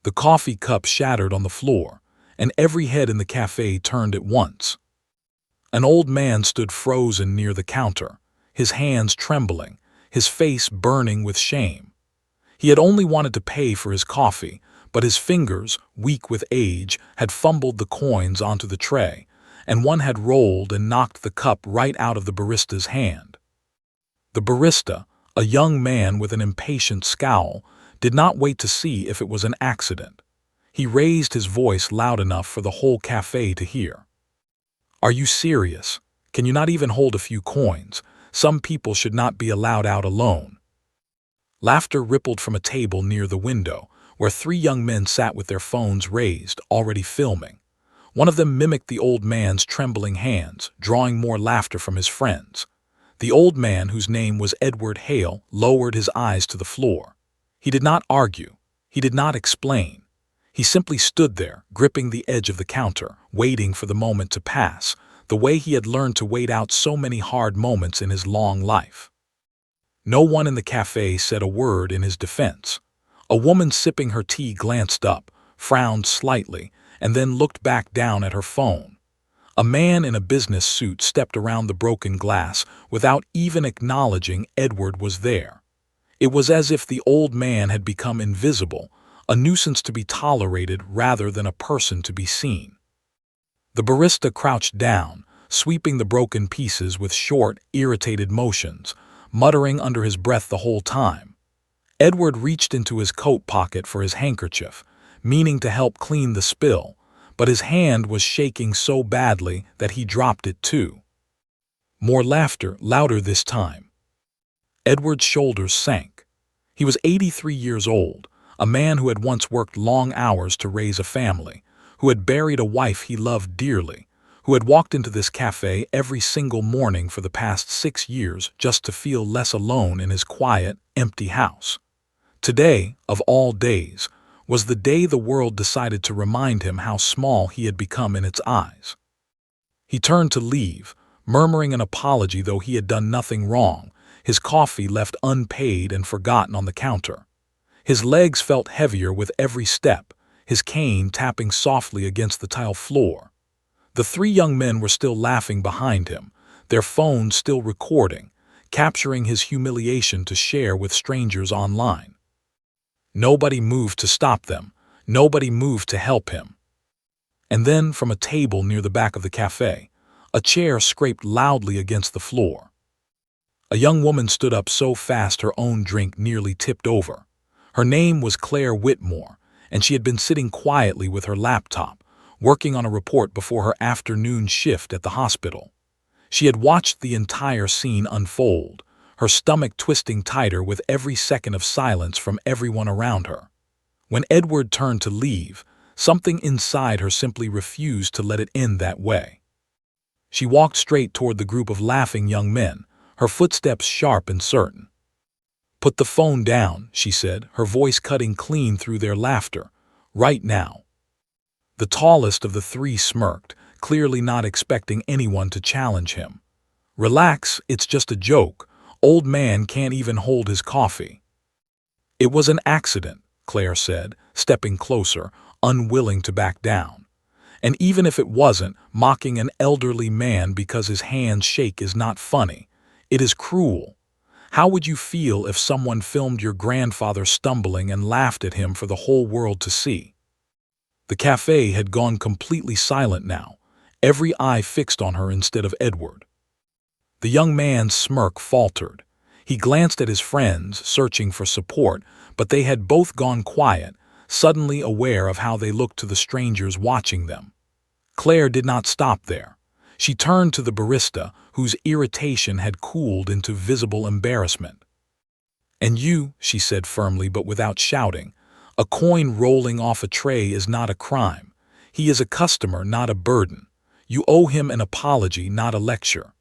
The coffee cup shattered on the floor, and every head in the cafe turned at once. An old man stood frozen near the counter, his hands trembling, his face burning with shame. He had only wanted to pay for his coffee, but his fingers, weak with age, had fumbled the coins onto the tray, and one had rolled and knocked the cup right out of the barista's hand. The barista, a young man with an impatient scowl, did not wait to see if it was an accident. He raised his voice loud enough for the whole cafe to hear. "Are you serious? Can you not even hold a few coins? Some people should not be allowed out alone." Laughter rippled from a table near the window, where three young men sat with their phones raised, already filming. One of them mimicked the old man's trembling hands, drawing more laughter from his friends. The old man, whose name was Edward Hale, lowered his eyes to the floor. He did not argue. He did not explain. He simply stood there, gripping the edge of the counter, waiting for the moment to pass, the way he had learned to wait out so many hard moments in his long life. No one in the cafe said a word in his defense. A woman sipping her tea glanced up, frowned slightly, and then looked back down at her phone. A man in a business suit stepped around the broken glass without even acknowledging Edward was there. It was as if the old man had become invisible, a nuisance to be tolerated rather than a person to be seen. The barista crouched down, sweeping the broken pieces with short, irritated motions, muttering under his breath the whole time. Edward reached into his coat pocket for his handkerchief, meaning to help clean the spill, but his hand was shaking so badly that he dropped it too. More laughter, louder this time. Edward's shoulders sank. He was 83 years old, a man who had once worked long hours to raise a family, who had buried a wife he loved dearly, who had walked into this cafe every single morning for the past 6 years just to feel less alone in his quiet, empty house. Today, of all days, was the day the world decided to remind him how small he had become in its eyes. He turned to leave, murmuring an apology though he had done nothing wrong, his coffee left unpaid and forgotten on the counter. His legs felt heavier with every step, his cane tapping softly against the tile floor. The three young men were still laughing behind him, their phones still recording, capturing his humiliation to share with strangers online. Nobody moved to stop them. Nobody moved to help him. And then, from a table near the back of the cafe, a chair scraped loudly against the floor. A young woman stood up so fast her own drink nearly tipped over. Her name was Claire Whitmore, and she had been sitting quietly with her laptop, working on a report before her afternoon shift at the hospital. She had watched the entire scene unfold, her stomach twisting tighter with every second of silence from everyone around her. When Edward turned to leave, something inside her simply refused to let it end that way. She walked straight toward the group of laughing young men, her footsteps sharp and certain. "Put the phone down," she said, her voice cutting clean through their laughter. "Right now." The tallest of the three smirked, clearly not expecting anyone to challenge him. "Relax, it's just a joke. Old man can't even hold his coffee." "It was an accident," Claire said, stepping closer, unwilling to back down. "And even if it wasn't, mocking an elderly man because his hands shake is not funny. It is cruel. How would you feel if someone filmed your grandfather stumbling and laughed at him for the whole world to see?" The cafe had gone completely silent now, every eye fixed on her instead of Edward. The young man's smirk faltered. He glanced at his friends, searching for support, but they had both gone quiet, suddenly aware of how they looked to the strangers watching them. Claire did not stop there. She turned to the barista, whose irritation had cooled into visible embarrassment. "And you," she said firmly but without shouting, "a coin rolling off a tray is not a crime. He is a customer, not a burden. You owe him an apology, not a lecture."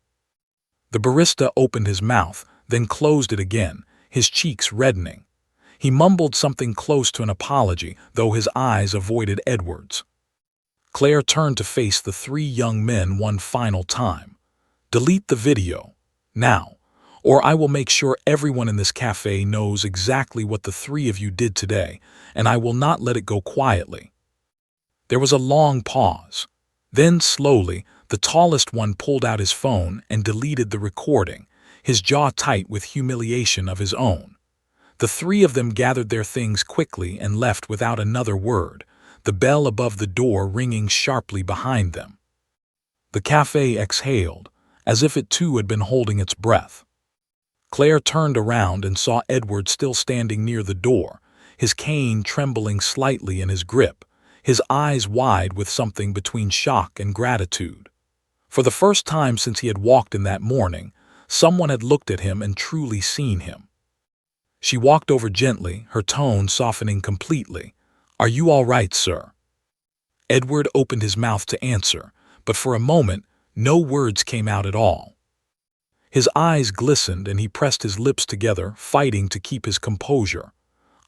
The barista opened his mouth, then closed it again, his cheeks reddening. He mumbled something close to an apology, though his eyes avoided Edward's. Claire turned to face the three young men one final time. "Delete the video. Now, or I will make sure everyone in this cafe knows exactly what the three of you did today, and I will not let it go quietly." There was a long pause. Then, slowly, the tallest one pulled out his phone and deleted the recording, his jaw tight with humiliation of his own. The three of them gathered their things quickly and left without another word, the bell above the door ringing sharply behind them. The cafe exhaled, as if it too had been holding its breath. Claire turned around and saw Edward still standing near the door, his cane trembling slightly in his grip, his eyes wide with something between shock and gratitude. For the first time since he had walked in that morning, someone had looked at him and truly seen him. She walked over gently, her tone softening completely. "Are you all right, sir?" Edward opened his mouth to answer, but for a moment, no words came out at all. His eyes glistened and he pressed his lips together, fighting to keep his composure.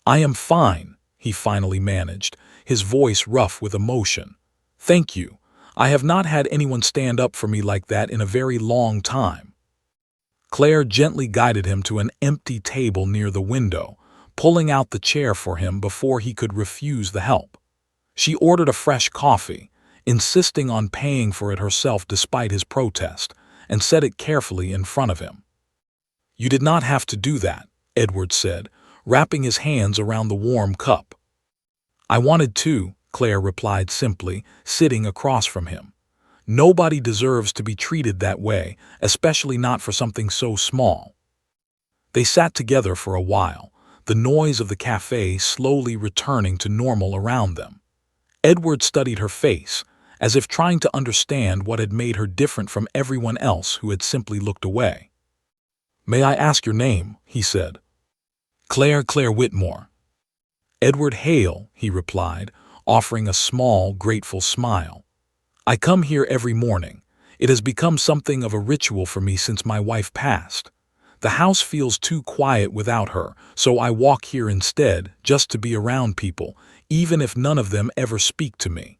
"I am fine," he finally managed, his voice rough with emotion. "Thank you. I have not had anyone stand up for me like that in a very long time." Claire gently guided him to an empty table near the window, pulling out the chair for him before he could refuse the help. She ordered a fresh coffee, insisting on paying for it herself despite his protest, and set it carefully in front of him. "You did not have to do that," Edward said, wrapping his hands around the warm cup. "I wanted to," Claire replied simply, sitting across from him. "Nobody deserves to be treated that way, especially not for something so small." They sat together for a while, the noise of the cafe slowly returning to normal around them. Edward studied her face, as if trying to understand what had made her different from everyone else who had simply looked away. "May I ask your name?" he said. Claire Whitmore." "Edward Hale," he replied, offering a small, grateful smile. "I come here every morning. It has become something of a ritual for me since my wife passed. The house feels too quiet without her, so I walk here instead, just to be around people, even if none of them ever speak to me."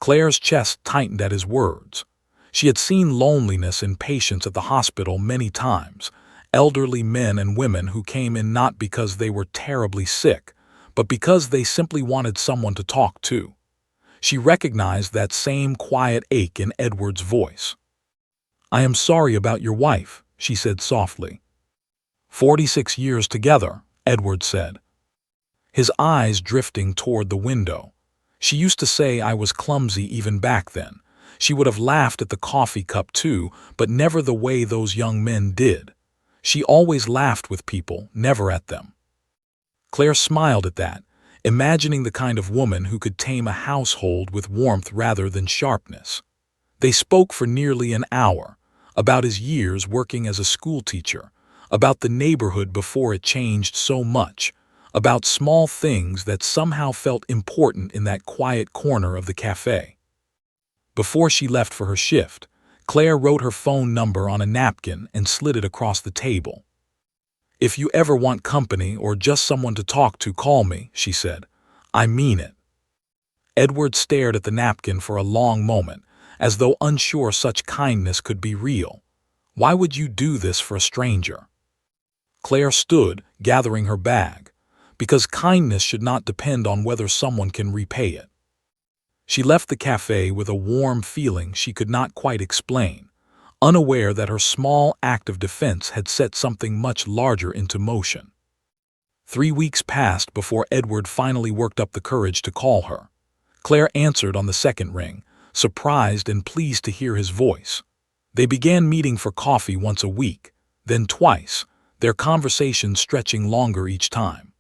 Claire's chest tightened at his words. She had seen loneliness in patients at the hospital many times, elderly men and women who came in not because they were terribly sick, but because they simply wanted someone to talk to. She recognized that same quiet ache in Edward's voice. "I am sorry about your wife," she said softly. 46 years together," Edward said, his eyes drifting toward the window. "She used to say I was clumsy even back then. She would have laughed at the coffee cup too, but never the way those young men did. She always laughed with people, never at them." Claire smiled at that, imagining the kind of woman who could tame a household with warmth rather than sharpness. They spoke for nearly an hour, about his years working as a schoolteacher, about the neighborhood before it changed so much, about small things that somehow felt important in that quiet corner of the cafe. Before she left for her shift, Claire wrote her phone number on a napkin and slid it across the table. "If you ever want company or just someone to talk to, call me," she said. "I mean it." Edward stared at the napkin for a long moment, as though unsure such kindness could be real. Why would you do this for a stranger? Claire stood, gathering her bag, because kindness should not depend on whether someone can repay it. She left the cafe with a warm feeling she could not quite explain, unaware that her small act of defense had set something much larger into motion. 3 weeks passed before Edward finally worked up the courage to call her. Claire answered on the second ring, surprised and pleased to hear his voice. They began meeting for coffee once a week, then twice, their conversations stretching longer each time.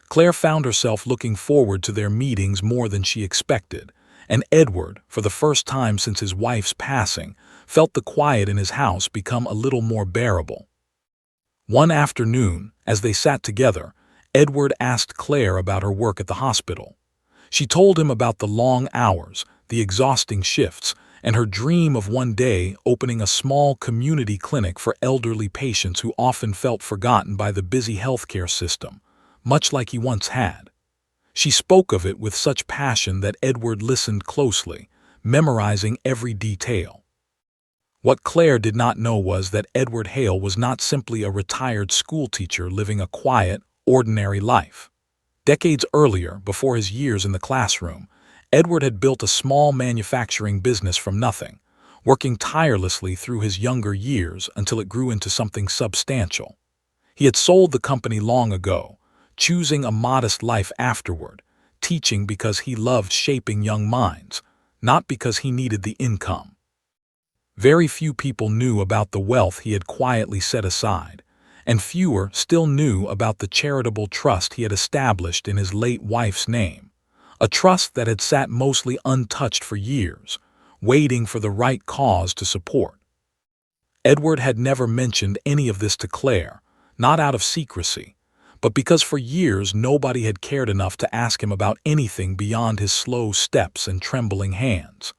Claire found herself looking forward to their meetings more than she expected, and Edward, for the first time since his wife's passing, felt the quiet in his house become a little more bearable. One afternoon, as they sat together, Edward asked Claire about her work at the hospital. She told him about the long hours, the exhausting shifts, and her dream of one day opening a small community clinic for elderly patients who often felt forgotten by the busy healthcare system, much like he once had. She spoke of it with such passion that Edward listened closely, memorizing every detail. What Claire did not know was that Edward Hale was not simply a retired schoolteacher living a quiet, ordinary life. Decades earlier, before his years in the classroom, Edward had built a small manufacturing business from nothing, working tirelessly through his younger years until it grew into something substantial. He had sold the company long ago, choosing a modest life afterward, teaching because he loved shaping young minds, not because he needed the income. Very few people knew about the wealth he had quietly set aside, and fewer still knew about the charitable trust he had established in his late wife's name, a trust that had sat mostly untouched for years, waiting for the right cause to support. Edward had never mentioned any of this to Claire, not out of secrecy, but because for years nobody had cared enough to ask him about anything beyond his slow steps and trembling hands.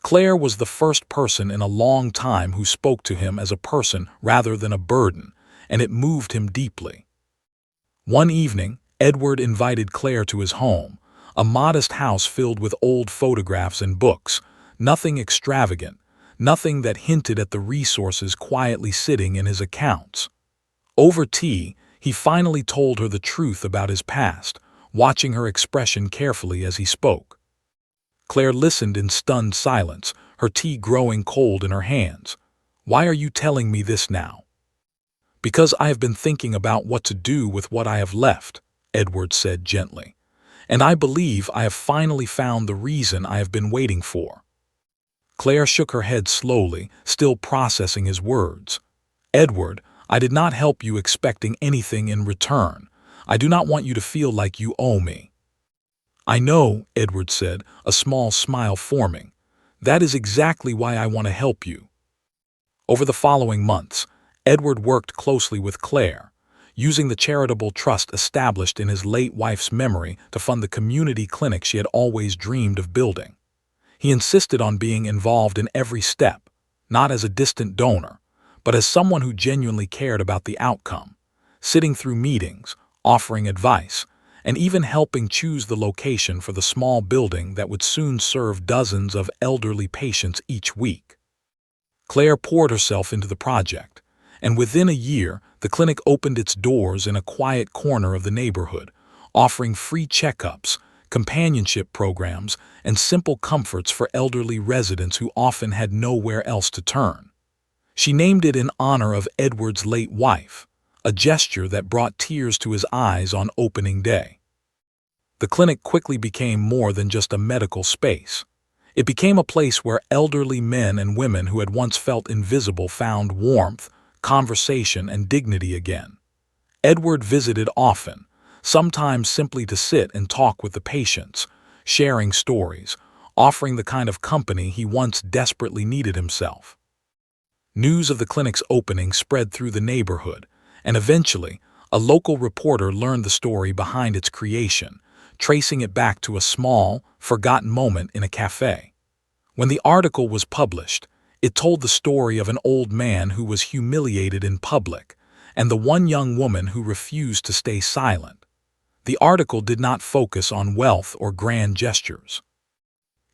Claire was the first person in a long time who spoke to him as a person rather than a burden, and it moved him deeply. One evening, Edward invited Claire to his home, a modest house filled with old photographs and books, nothing extravagant, nothing that hinted at the resources quietly sitting in his accounts. Over tea, he finally told her the truth about his past, watching her expression carefully as he spoke. Claire listened in stunned silence, her tea growing cold in her hands. "Why are you telling me this now?" "Because I have been thinking about what to do with what I have left," Edward said gently. "And I believe I have finally found the reason I have been waiting for." Claire shook her head slowly, still processing his words. "Edward, I did not help you expecting anything in return. I do not want you to feel like you owe me." "I know," Edward said, a small smile forming. "That is exactly why I want to help you." Over the following months, Edward worked closely with Claire, using the charitable trust established in his late wife's memory to fund the community clinic she had always dreamed of building. He insisted on being involved in every step, not as a distant donor, but as someone who genuinely cared about the outcome, sitting through meetings, offering advice, and even helping choose the location for the small building that would soon serve dozens of elderly patients each week. Claire poured herself into the project, and within a year, the clinic opened its doors in a quiet corner of the neighborhood, offering free checkups, companionship programs, and simple comforts for elderly residents who often had nowhere else to turn. She named it in honor of Edward's late wife, a gesture that brought tears to his eyes on opening day. The clinic quickly became more than just a medical space. It became a place where elderly men and women who had once felt invisible found warmth, conversation, and dignity again. Edward visited often, sometimes simply to sit and talk with the patients, sharing stories, offering the kind of company he once desperately needed himself. News of the clinic's opening spread through the neighborhood, and eventually, a local reporter learned the story behind its creation, tracing it back to a small, forgotten moment in a cafe. When the article was published, it told the story of an old man who was humiliated in public, and the one young woman who refused to stay silent. The article did not focus on wealth or grand gestures.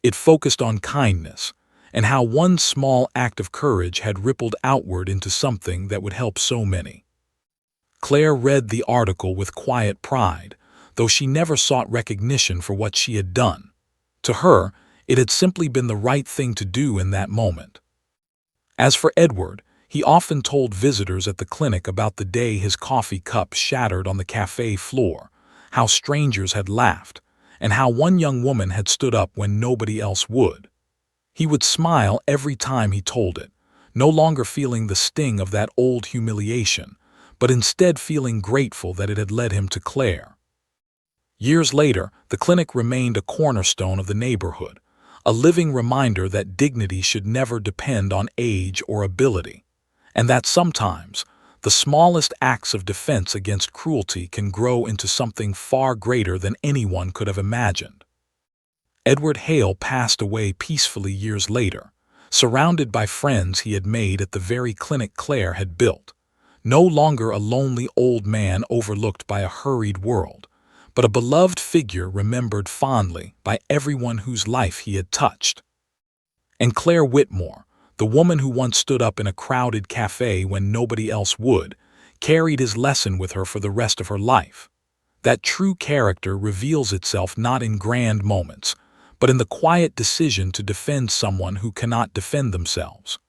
It focused on kindness, and how one small act of courage had rippled outward into something that would help so many. Claire read the article with quiet pride, though she never sought recognition for what she had done. To her, it had simply been the right thing to do in that moment. As for Edward, he often told visitors at the clinic about the day his coffee cup shattered on the cafe floor, how strangers had laughed, and how one young woman had stood up when nobody else would. He would smile every time he told it, no longer feeling the sting of that old humiliation, but instead feeling grateful that it had led him to Claire. Years later, the clinic remained a cornerstone of the neighborhood, a living reminder that dignity should never depend on age or ability, and that sometimes the smallest acts of defense against cruelty can grow into something far greater than anyone could have imagined. Edward Hale passed away peacefully years later, surrounded by friends he had made at the very clinic Claire had built, no longer a lonely old man overlooked by a hurried world, but a beloved figure remembered fondly by everyone whose life he had touched. And Claire Whitmore, the The woman who once stood up in a crowded cafe when nobody else would, carried his lesson with her for the rest of her life. That true character reveals itself not in grand moments, but in the quiet decision to defend someone who cannot defend themselves.